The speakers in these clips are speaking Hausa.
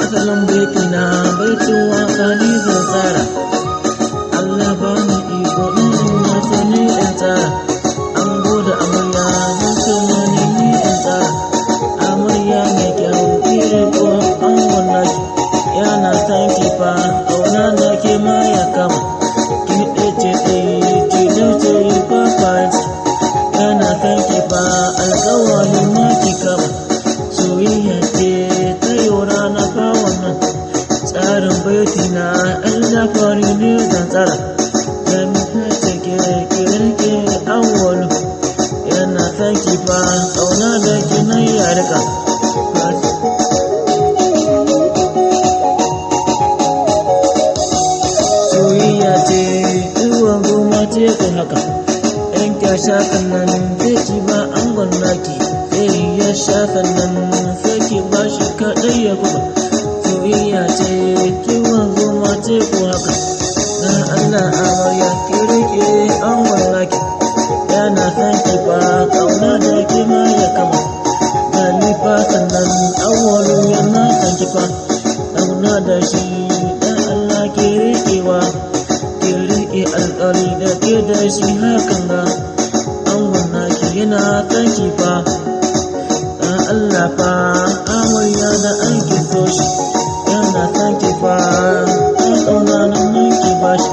Asalin baitina baitin waka ne zan tsara. Allah ba ni iko in wata ne in tsara. An gode amarya zan so wani ne in tsara. Amarya mai kyau irin ko an wallahi. Yana san kifa ƙauna da ke ma ya kama. Kin ɗace ɗaya ce ce fafaret. Yana san kifa alƙawari ma ki kama. Soyayya ce ta yau rana fa wannan. Tsarin baitina ɗan zafari ne zan tsara. Jami ta kirke awwalu. Yana san kifa ƙauna da ke na ya rika. Soyayya ce ruwan goma ce ko haka. Ɗan kyasha kan nan zai ci ba an gwannaki. Sai ya shafa nan sai ki ba shi kaɗai ya kuma. Soyayya ce kiwon goma ce ko haka. Dan Allah amarya ki rike an gwannaki. Yana san ki ba ƙauna da ki ma ya kama. Galifa sannan awwalu yana san ki fa. Ƙauna da shi dan Allah ki riƙewa. Ki riƙe alƙali da ke da shi hakan ga. An gwannaki yana san ki fa. Allah fa amarya da aiki so shi. Yana san ki fa an ƙauna nan ki ba shi.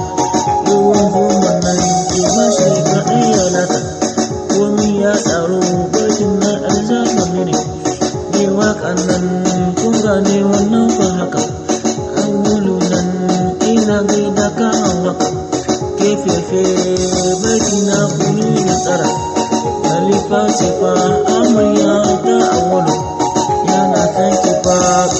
Ruwan goma nan ki ba shi kaɗai ya lata. Komi ya tsaro baitin na alzamani ne. Ni waƙan nan kun gane wannan fa haka. An wulu nan ina gaida ka an waka. Kefefe baitina kuni na tsara. Khalifa ce fa amarya ta awwalu.